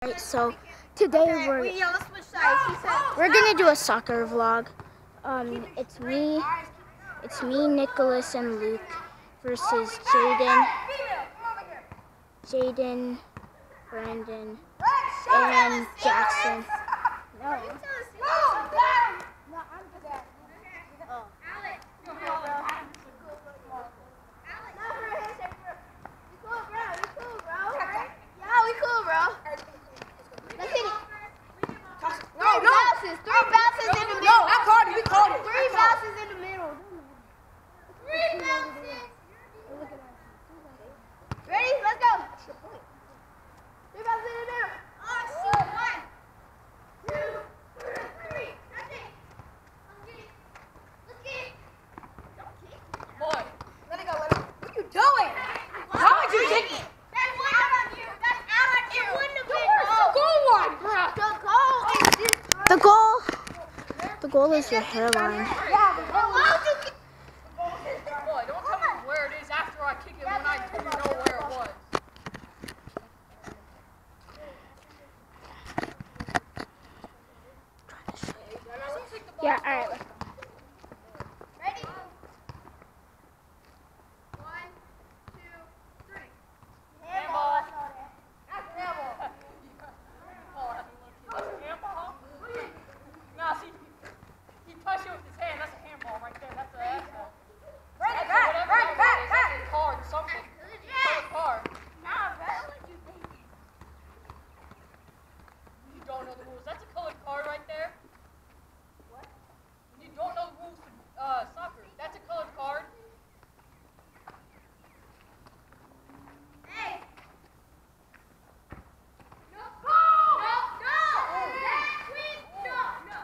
Alright, so today we're gonna do a soccer vlog. It's me, Nicholas, and Luke versus Jaden, Brandon, and Jackson. No. Three bounces in the middle. No, I called it. We called it. Three bounces in the middle. Three bounces. Ready? Let's go. Three bounces in the middle. Oh, shoot. 1, 2, 3. That's it. Let's get it. Don't kick. Boy. Let it go. What are you doing? How would you kick it? That's out on you. That's out on you. It wouldn't have been goal. Goal line, bro. The goal is your hairline. Boy, don't tell me where it is after I kick it when I didn't know where it was. Yeah, alright, let's go. Ready? 1, 2, 3. Handball. That's handball. Handball? No, see, he touched it with his hand. That's a handball right there. That's a Bring it back. Card, something. Colored card. You don't know the rules. That's a colored card right there. What? You don't know the rules for soccer. That's a colored card. Hey. No. No.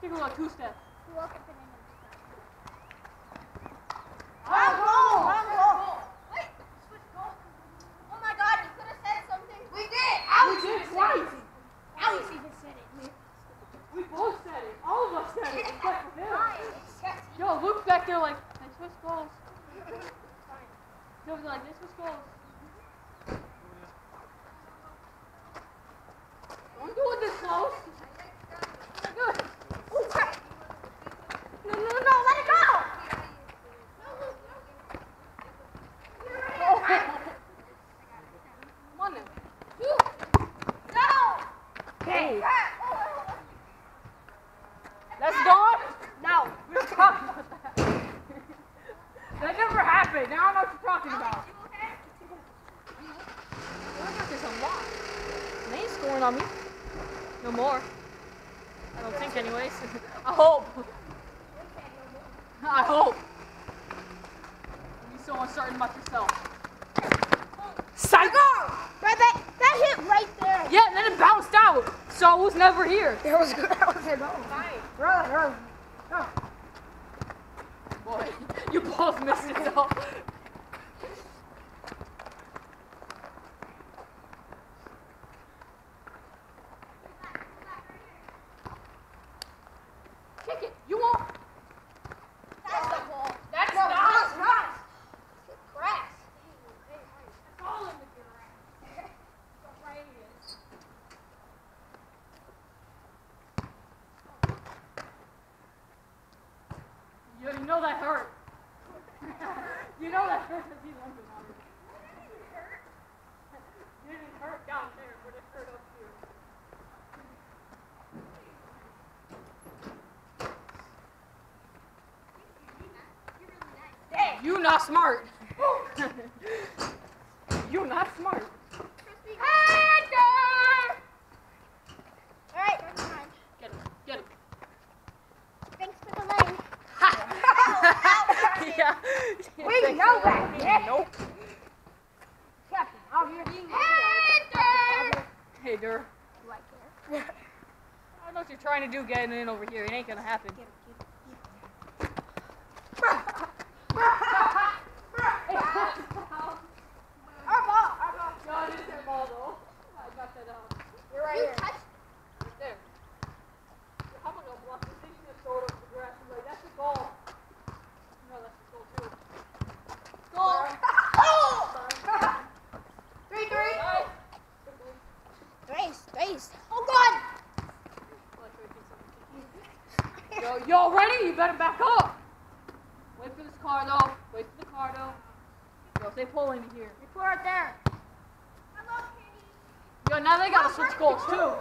Take a little two-step. Walk up and in. Wrong goal! Wrong goal! Wait, switch goal. Oh my God, you could have said something. We did! We did it twice. Alex even said it. We both said it. All of us said it. Except for him. Fine. Yo, Luke's back there like, they switch goals. He was like, they switch goals. Don't do it this close. Good. No, let it go. Come on then. No. Okay. That's gone? No. We don't talk about that. That never happened. Now I know what you're talking about. I got this unlocked. They ain't scoring on me. No more. I don't think anyways. I hope. I hope. You're so uncertain about yourself. Psycho! That hit right there. Yeah, and then it bounced out. So it was never here. That was good. That was a goal. Run. Boy, you both missed it though. Kick it. You won't. That's the ball. That's No, not. Ross. Grass. It's all in the grass. The radius. You know that hurt. You know that hurt because he's underwater. It didn't hurt down there, but it hurt up here. Hey. You not smart. You not smart. All right. Get him. Get him. Thanks for the lane. Yeah. We know that. Yeah. Nope. Captain, out here. Hey, Dur. I don't know what you're trying to do getting in over here. It ain't gonna happen. Our ball. No, it is their ball though. I got that out. You're right here. Right there. How am I gonna block this? They should have thrown it up the grass. I'm like, that's a goal. No, that's a goal too. Goal. Three. Nice. Race. Oh God. Yo, ready? You better back up. Wait for this car though. Wait for the car though. Yo, stay pulling to here. You put it there. Yo, now they gotta switch goals too.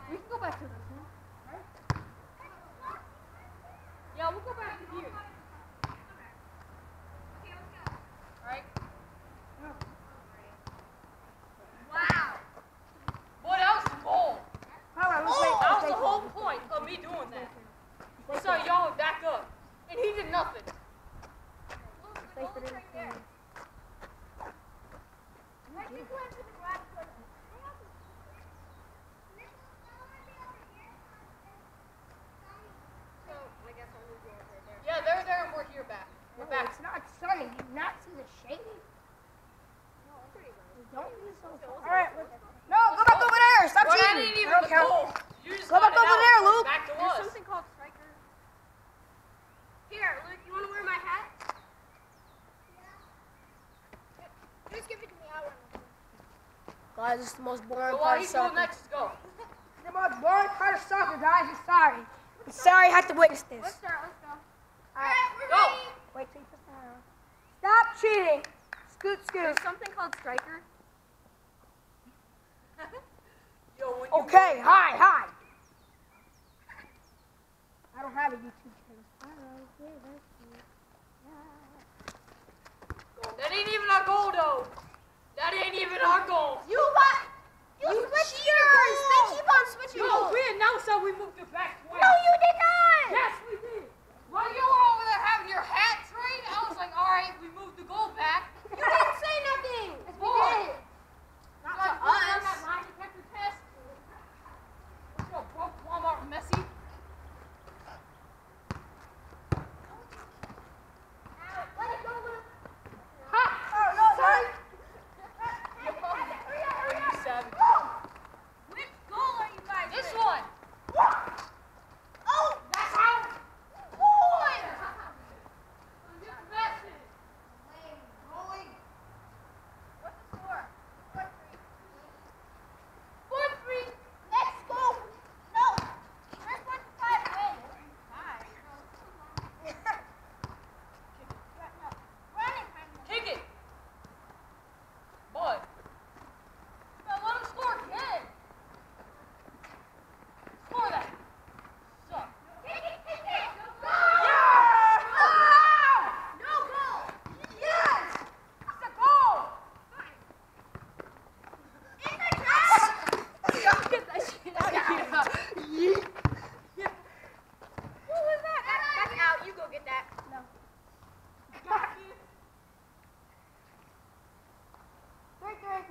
We can go back to this one, right? Yeah, we'll go back to here. Alright? Wow. Boy, that was the goal. Hold on, let's That was the whole point of me doing that. So y'all would back up. And he did nothing. Yeah, they're there and we're here back. We're back. It's not sunny. Do you not see the shade? Don't be so far. All right. No, go back over there. Stop Well, that cheating. ain't even I don't the count. goal. You just Go back got it over out. there, Luke. Back to There's us. something called striker. Here, Luke, you want to wear my hat? Just give it to me. I'll wear it. Guys, this is the most boring Go part on, of he's going soccer. next. Go. The most boring part of soccer, guys. I'm sorry. I'm sorry I had to witness this. Let's start. Let's go. All right. we're Go. ready. Wait till you put the hand on. Stop cheating. Scoot. There's something called striker. Yo, when you Okay, hi. I don't have a YouTube channel. That ain't even our goal, though. That ain't even our goal. You what? You switched yours. They keep on switching. No, we announced that we moved it back twice. No, you did not. Yes, we did. While you were over there having your hat trade, I was like, all right, we moved the goal back. You didn't say nothing. Yes, we Boy. did. Not to us. That lie detector test. Let's go, broke Walmart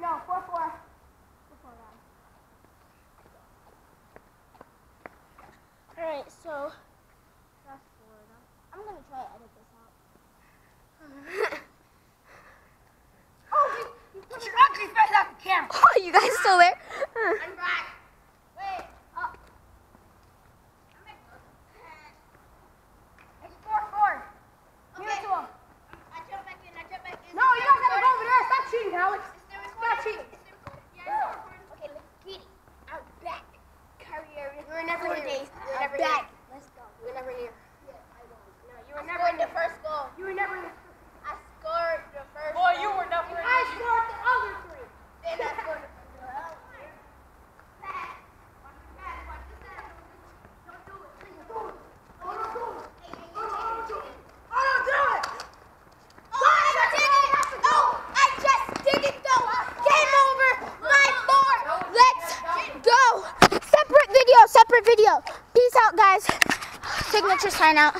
No, 4-4. Alright, so fast forward. I'm gonna try to edit this out. You put your ugly face out the camera. Oh, you guys still there? I'm back. Wait. It's 4-4. Give it to him. I jump back in. No, you don't gotta go over there. Stop cheating, Alex. Stop cheating. Okay, let's get it. I'm back. Career. We were never here. I'm back. Let's go. We were never here. No, you were never in the first goal. You were never here. I scored the first Boy, goal. you were never in I scored the other 3. Then I scored the first goal. Separate video. Peace out, guys. Signature sign out.